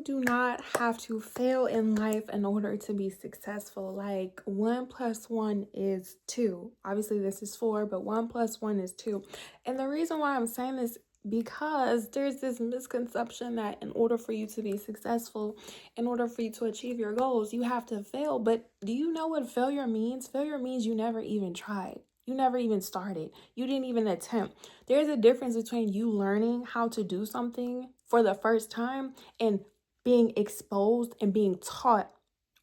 do not have to fail in life in order to be successful. Like 1 + 1 is 2. Obviously, this is 4, but 1 + 1 is 2. And the reason why I'm saying this because there's this misconception that in order for you to be successful, in order for you to achieve your goals, you have to fail. But do you know what failure means? Failure means you never even tried. You never even started. You didn't even attempt. There's a difference between you learning how to do something for the first time and being exposed and being taught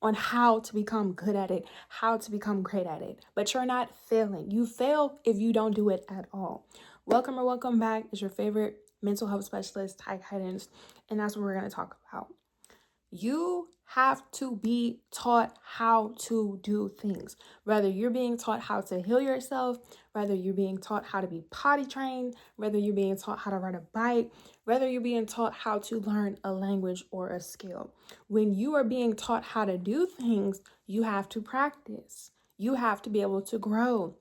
on how to become good at it, how to become great at it. But you're not failing. You fail if you don't do it at all. Welcome or welcome back. It's your favorite mental health specialist, Ty Guidance, and that's what we're going to talk about. You have to be taught how to do things. Whether you're being taught how to heal yourself, whether you're being taught how to be potty trained, whether you're being taught how to ride a bike, whether you're being taught how to learn a language or a skill. When you are being taught how to do things, you have to practice. You have to be able to grow.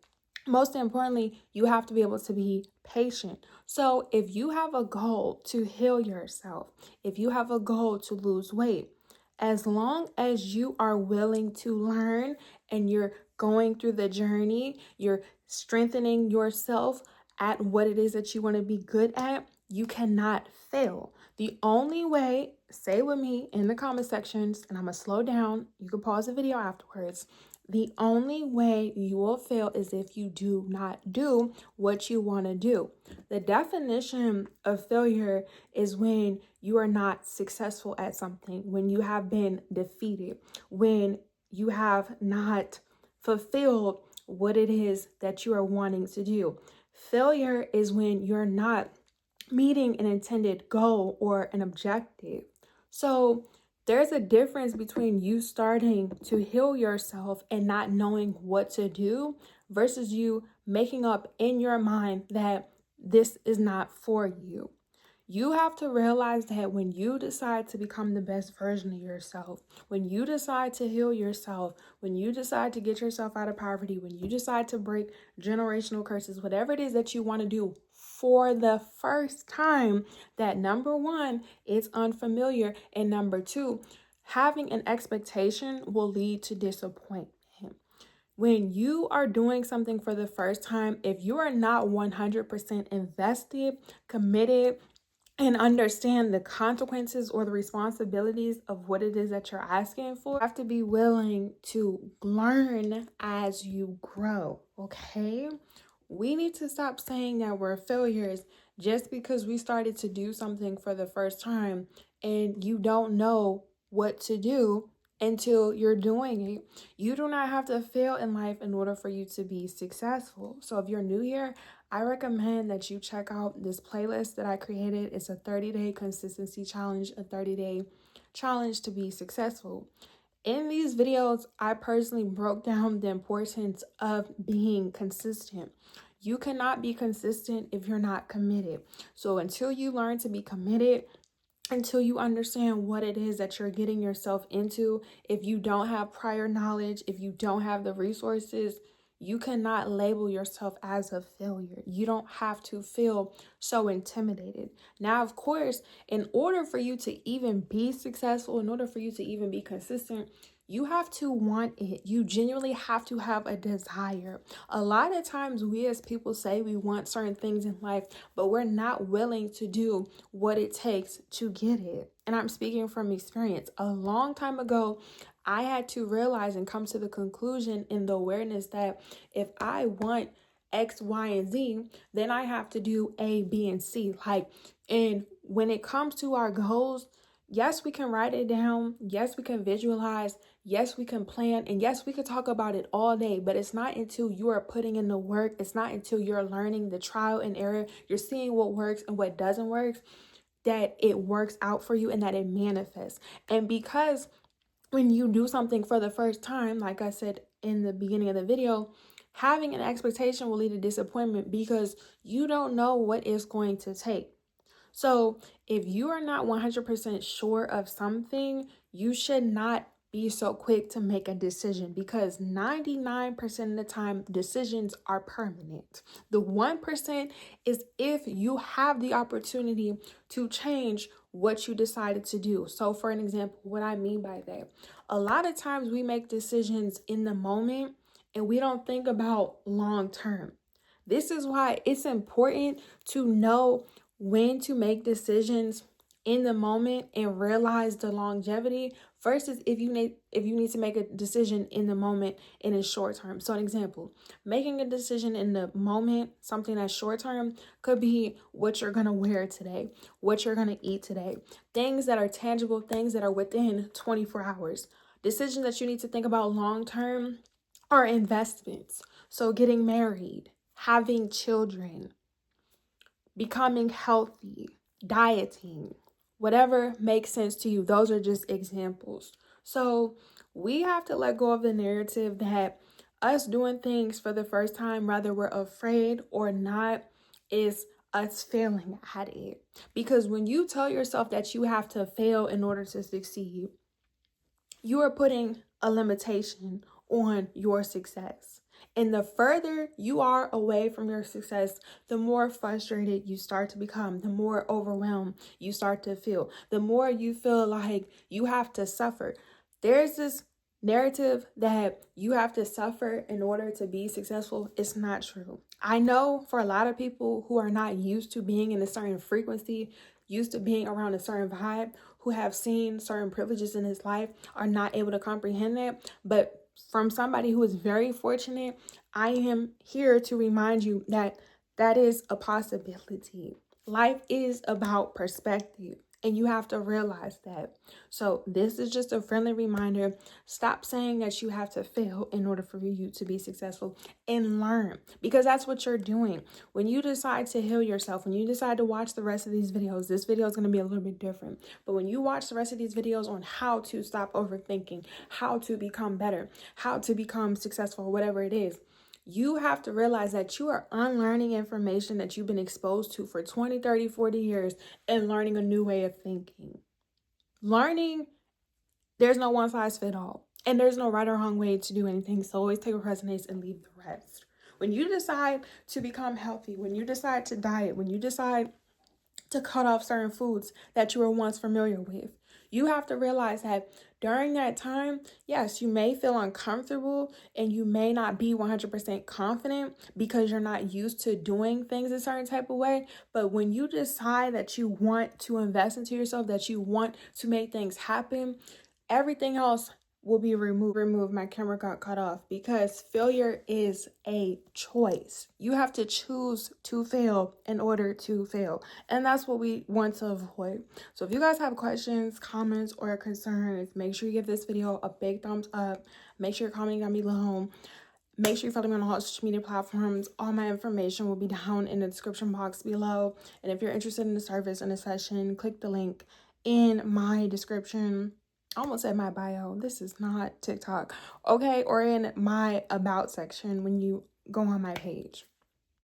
Most importantly, you have to be able to be patient. So if you have a goal to heal yourself, if you have a goal to lose weight, as long as you are willing to learn and you're going through the journey, you're strengthening yourself at what it is that you want to be good at, you cannot fail. The only way, say with me in the comment sections, and I'm going to slow down. You can pause the video afterwards. The only way you will fail is if you do not do what you want to do. The definition of failure is when you are not successful at something, when you have been defeated, when you have not fulfilled what it is that you are wanting to do. Failure is when you're not meeting an intended goal or an objective. So there's a difference between you starting to heal yourself and not knowing what to do versus you making up in your mind that this is not for you. You have to realize that when you decide to become the best version of yourself, when you decide to heal yourself, when you decide to get yourself out of poverty, when you decide to break generational curses, whatever it is that you want to do for the first time, that number one, it's unfamiliar, and number two, having an expectation will lead to disappointment. When you are doing something for the first time, if you are not 100% invested, committed, and understand the consequences or the responsibilities of what it is that you're asking for, you have to be willing to learn as you grow, okay? We need to stop saying that we're failures just because we started to do something for the first time and you don't know what to do until you're doing it. You do not have to fail in life in order for you to be successful. So if you're new here, I recommend that you check out this playlist that I created. It's a 30-day consistency challenge, a 30-day challenge to be successful. In these videos, I personally broke down the importance of being consistent. You cannot be consistent if you're not committed. So until you learn to be committed, until you understand what it is that you're getting yourself into, if you don't have prior knowledge, if you don't have the resources, you cannot label yourself as a failure. You don't have to feel so intimidated. Now, of course, in order for you to even be successful, in order for you to even be consistent, you have to want it. You genuinely have to have a desire. A lot of times we as people say we want certain things in life, but we're not willing to do what it takes to get it. And I'm speaking from experience. A long time ago, I had to realize and come to the conclusion in the awareness that if I want X, Y, and Z, then I have to do A, B, and C. And when it comes to our goals, yes, we can write it down. Yes, we can visualize. Yes, we can plan. And yes, we could talk about it all day, but it's not until you are putting in the work. It's not until you're learning the trial and error. You're seeing what works and what doesn't work, that it works out for you and that it manifests. And because when you do something for the first time, like I said in the beginning of the video, having an expectation will lead to disappointment because you don't know what it's going to take. So if you are not 100% sure of something, you should not be so quick to make a decision, because 99% of the time decisions are permanent. The 1% is if you have the opportunity to change what you decided to do. So for an example, what I mean by that, a lot of times we make decisions in the moment and we don't think about long term. This is why it's important to know when to make decisions in the moment and realize the longevity versus if you need to make a decision in the moment in a short term. So an example, making a decision in the moment, something that's short term, could be what you're going to wear today, what you're going to eat today, things that are tangible, things that are within 24 hours. Decisions that you need to think about long term are investments. So getting married, having children, becoming healthy, dieting, whatever makes sense to you. Those are just examples. So we have to let go of the narrative that us doing things for the first time, whether we're afraid or not, is us failing at it. Because when you tell yourself that you have to fail in order to succeed, you are putting a limitation on your success. And the further you are away from your success, the more frustrated you start to become, the more overwhelmed you start to feel, the more you feel like you have to suffer. There's this narrative that you have to suffer in order to be successful. It's not true. I know for a lot of people who are not used to being in a certain frequency, used to being around a certain vibe, who have seen certain privileges in his life, are not able to comprehend that. But from somebody who is very fortunate, I am here to remind you that that is a possibility. Life is about perspective, and you have to realize that. So this is just a friendly reminder. Stop saying that you have to fail in order for you to be successful, and learn, because that's what you're doing. When you decide to heal yourself, when you decide to watch the rest of these videos, this video is going to be a little bit different. But when you watch the rest of these videos on how to stop overthinking, how to become better, how to become successful, whatever it is, you have to realize that you are unlearning information that you've been exposed to for 20, 30, 40 years and learning a new way of thinking. Learning, there's no one size fit all. And there's no right or wrong way to do anything. So always take what resonates and leave the rest. When you decide to become healthy, when you decide to diet, when you decide to cut off certain foods that you were once familiar with, you have to realize that during that time, yes, you may feel uncomfortable and you may not be 100% confident because you're not used to doing things a certain type of way. But when you decide that you want to invest into yourself, that you want to make things happen, everything else will be removed. My camera got cut off because failure is a choice. You have to choose to fail in order to fail. And that's what we want to avoid. So if you guys have questions, comments, or concerns, make sure you give this video a big thumbs up. Make sure you're commenting down below. Make sure you follow me on all social media platforms. All my information will be down in the description box below. And if you're interested in the service and the session, click the link in my description. I almost said my bio. This is not TikTok. Okay, or in my about section when you go on my page.